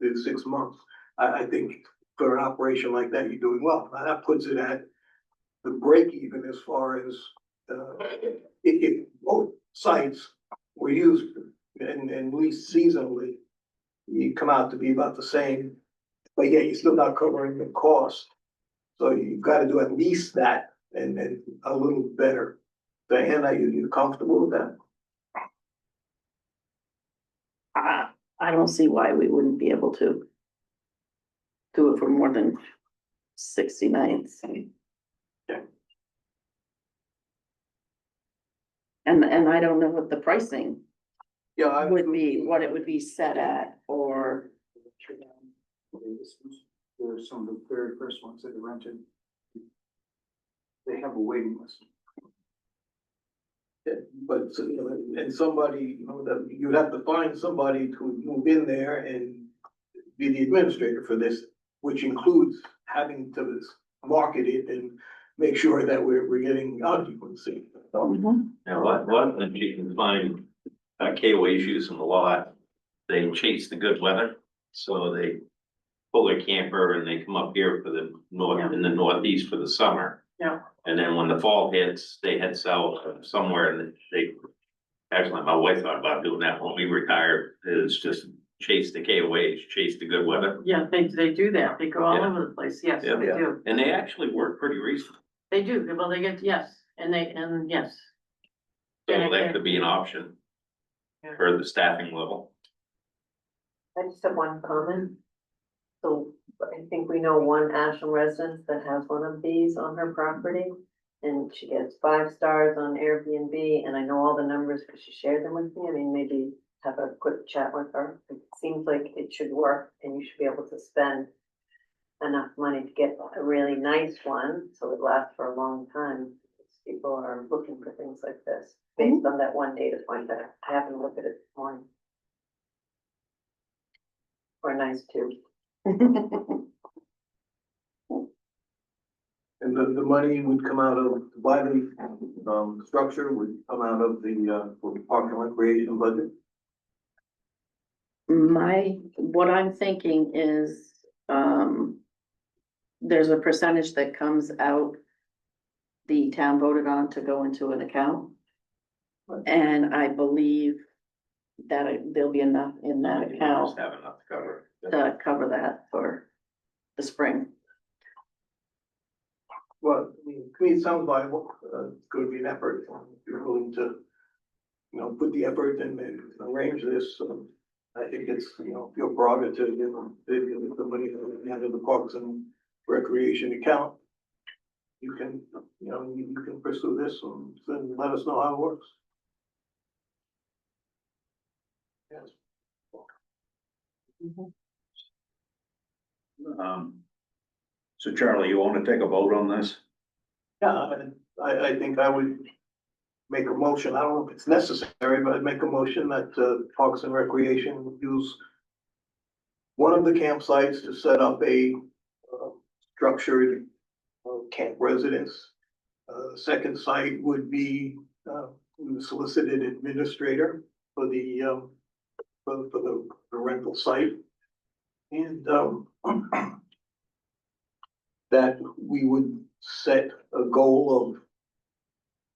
the 6 months. I think for an operation like that, you're doing well. Now, that puts it at the break even as far as, if both sites were used and leased seasonally, you come out to be about the same, but yet you're still not covering the cost. So you've gotta do at least that and a little better. Diane, are you comfortable with that? I don't see why we wouldn't be able to do it for more than 60 nights. And I don't know what the pricing Yeah. would be, what it would be set at, or, There are some of the very first ones that are rented. They have a waiting list. Yeah, but, and somebody, that you'd have to find somebody to move in there and be the administrator for this, which includes having to market it and make sure that we're getting occupancy. Now, what, if you can find, KOA's using a lot, they chase the good weather, so they pull their camper and they come up here for the north, in the northeast for the summer. Yeah. And then when the fall hits, they head south somewhere and actually, my wife thought about doing that when we retired, is just chase the KOAs, chase the good weather. Yeah, they do that. They go all Yeah. over the place. Yes, they Yeah. do. And they actually work pretty recently, They do. Well, they get, yes, and yes. so that could be an option Yeah. for the staffing level. I just have one comment. So I think we know one Ashland resident that has one of these on her property. And she gets 5 stars on Airbnb, and I know all the numbers because she shared them with me. I mean, maybe have a quick chat with her. It seems like it should work and you should be able to spend enough money to get a really nice one, so it lasts for a long time. People are looking for things like this, based on that one data point that I happened to look at it this morning. Or nice too. And the money would come out of, to buy the, structure would come out of the park and recreation budget. what I'm thinking is, there's a percentage that comes out, the town voted on to go into an account. And I believe that there'll be enough in that account Just have enough to cover it. to cover that for the spring. Well, to me, it sounds viable. It's gonna be an effort. If you're willing to, put the effort and arrange this. I think it's, your prerogative, the money out of the parks and recreation account. You can, you can pursue this and let us know how it works. Yes. So Charlie, you wanna take a vote on this? Yeah, I think I would make a motion. I don't know if it's necessary, but I'd make a motion that Parks and Recreation would use one of the campsites to set up a structured camp residence. Second site would be solicited administrator for the rental site. And that we would set a goal of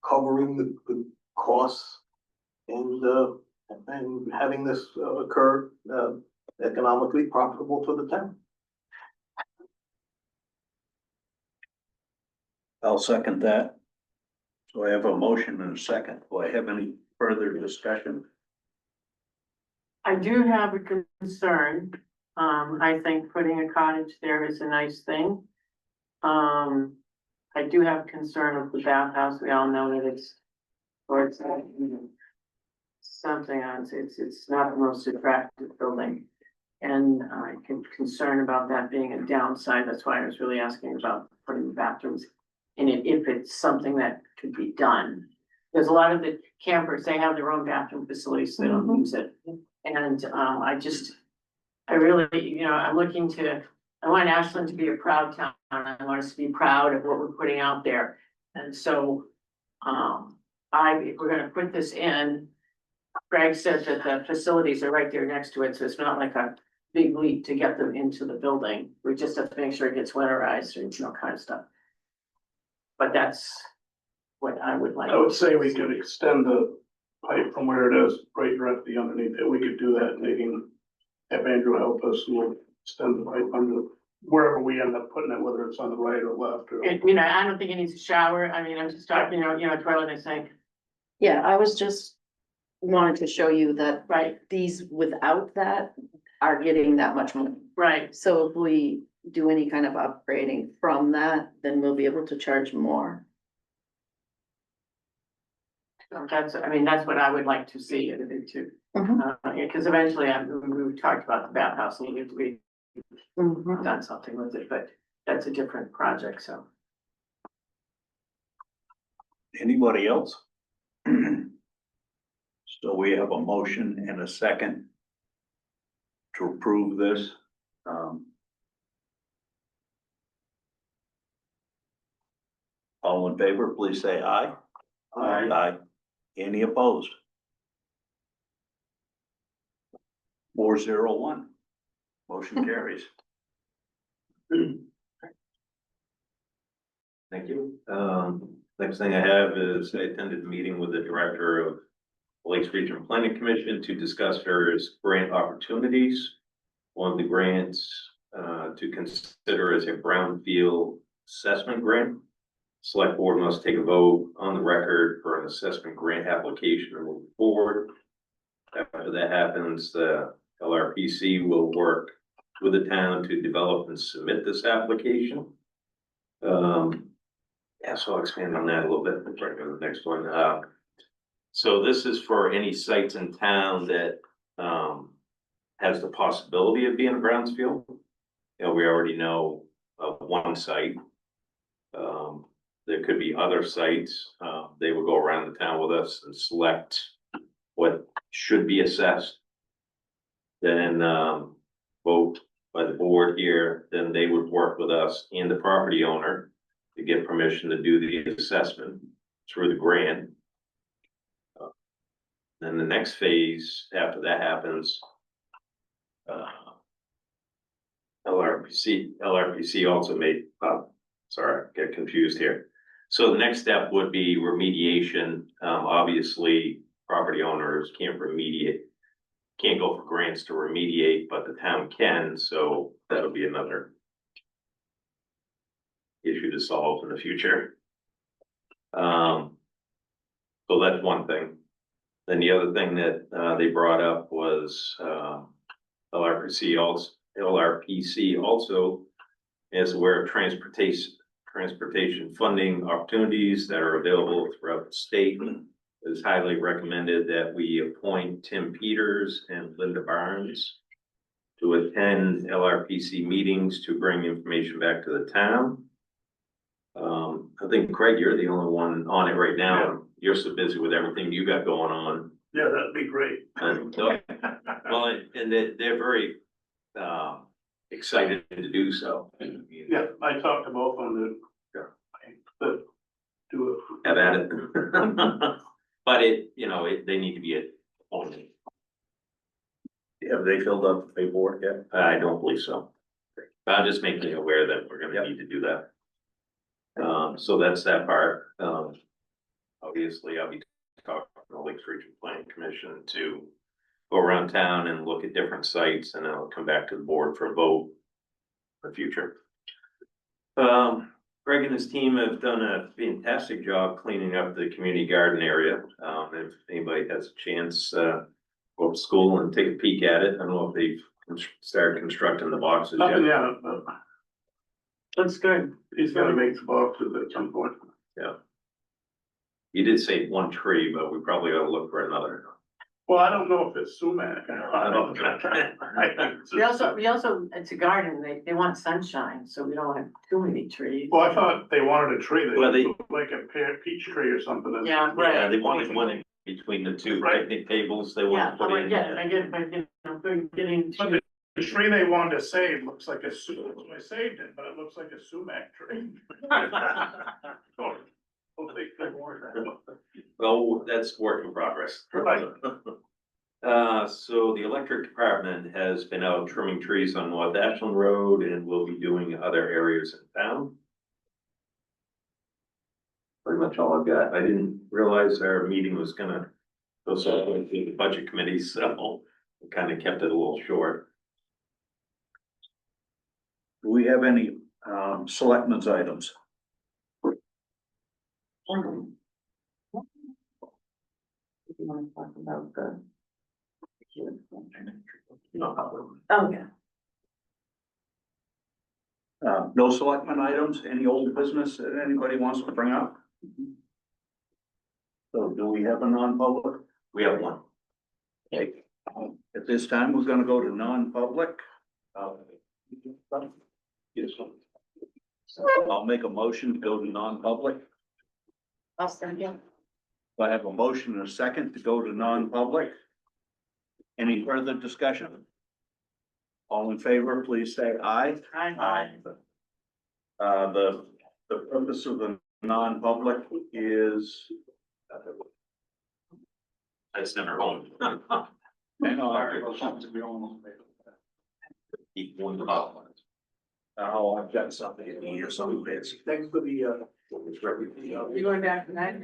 covering the costs and having this occur economically profitable for the town. I'll second that. So I have a motion and a second. Do I have any further discussion? I do have a concern. I think putting a cottage there is a nice thing. I do have concern with the bathhouse. We all know that it's or it's, something else, it's not the most attractive building. And I can concern about that being a downside, that's why I was really asking about putting the bathrooms in it, if it's something that could be done. There's a lot of the campers, they have their own bathroom facilities, so they don't use it. And, I really, I'm looking to, I want Ashland to be a proud town, I want us to be proud of what we're putting out there. And so, if we're gonna put this in, Greg said that the facilities are right there next to it, so it's not like a big leap to get them into the building. We just have to make sure it gets winterized and, kind of stuff. But that's what I would like. I would say we could extend the pipe from where it is, right directly underneath it. We could do that, they can have Andrew help us, and we'll extend the pipe under wherever we end up putting it, whether it's on the right or left or. I don't think it needs a shower. I mean, I'm just talking, toilet and sink. Yeah, I was just wanted to show you that Right, these without that are getting that much money. right. So if we do any kind of upgrading from that, then we'll be able to charge more. So that's what I would like to see it too. Because eventually, we've talked about the bathhouse needing to be done something with it, but that's a different project, so. Anybody else? So we have a motion and a second to approve this. All in favor, please say aye. Aye. Aye. Any opposed? 401. Motion carries. Thank you. Next thing I have is I attended a meeting with the director of Lakes Region Planning Commission to discuss various grant opportunities. One of the grants to consider is a brownfield assessment grant. Select board must take a vote on the record for an assessment grant application to move forward. After that happens, the LRPC will work with the town to develop and submit this application. Yeah, so I'll expand on that a little bit. Let's try to go to the next one. So this is for any sites in town that has the possibility of being a Brownsfield. We already know of one site. There could be other sites. They would go around the town with us and select what should be assessed. Then vote by the board here, then they would work with us and the property owner to get permission to do the assessment through the grant. Then the next phase after that happens, LRPC also made, sorry, get confused here. So the next step would be remediation. Obviously, property owners can't go for grants to remediate, but the town can, so that'll be another issue to solve in the future. So that's one thing. Then the other thing that they brought up was LRPC also is aware of transportation funding opportunities that are available throughout the state. It is highly recommended that we appoint Tim Peters and Linda Barnes to attend LRPC meetings to bring information back to the town. I think Craig, you're the only one on it right now. Yeah. You're so busy with everything you got going on. Yeah, that'd be great. And, well, and they're very excited to do so. Yeah, I talked to both on the, but do it. Have at it. But they need to be appointed. Have they filled out the paperwork yet? I don't believe so. But I'm just making you aware that we're gonna need to do that. So that's that part. Obviously, I'll be talking to the Lakes Region Planning Commission to go around town and look at different sites, and I'll come back to the board for a vote for the future. Greg and his team have done a fantastic job cleaning up the community garden area. If anybody has a chance, go up to school and take a peek at it. I don't know if they've started constructing the boxes yet. Yeah, but Looks good. he's gonna make the boxes at some point. Yeah. You did say one tree, but we probably ought to look for another. Well, I don't know if it's sumac. I don't We also, it's a garden, they want sunshine, so we don't want too many trees. Well, I thought they wanted a tree, Well, they- like a peach tree or something. Yeah, Yeah, they wanted one in between the two Right. picnic tables they Yeah, want to put in. I get, getting. But the tree they wanted to save looks like a so I saved it, but it looks like a sumac tree. Well, that's work in progress. Right. So the electric department has been out trimming trees on North Ashland Road and will be doing other areas in town. Pretty much all I've got. I didn't realize our meeting was gonna go so with the budget committee, so we kind of kept it a little short. Do we have any, selectmen's items? You wanna talk about the. No. Oh, yeah. No selectmen items, any old business that anybody wants to bring up? So do we have a non-public? We have one. Okay. At this time, we're gonna go to non-public. Yes. I'll make a motion to go to non-public. I'll send you. I have a motion and a second to go to non-public. Any further discussion? All in favor, please say aye. Aye. The purpose of the non-public is. That's never home. Hang on. Keep one up. Oh, I've got something in here, some bits. Thanks for the, You going back to that?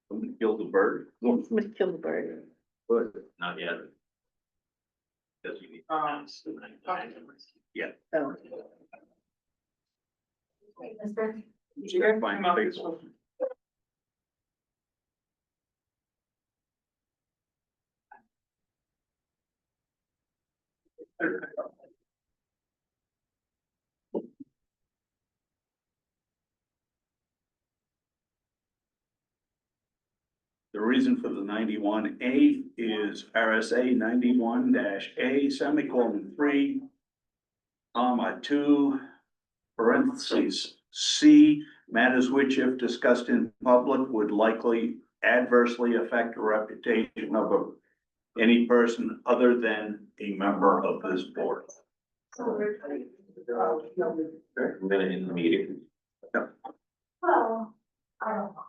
Somebody killed the bird. Somebody killed the bird. Good. Not yet. Because you need. Yeah. Oh. Fine, thanks. The reason for the 91A is RSA 91-A semicolon 3, comma 2, parentheses, C, matters which if discussed in public would likely adversely affect the reputation of any person other than a member of this board. I'm gonna end the meeting. Well, I don't know.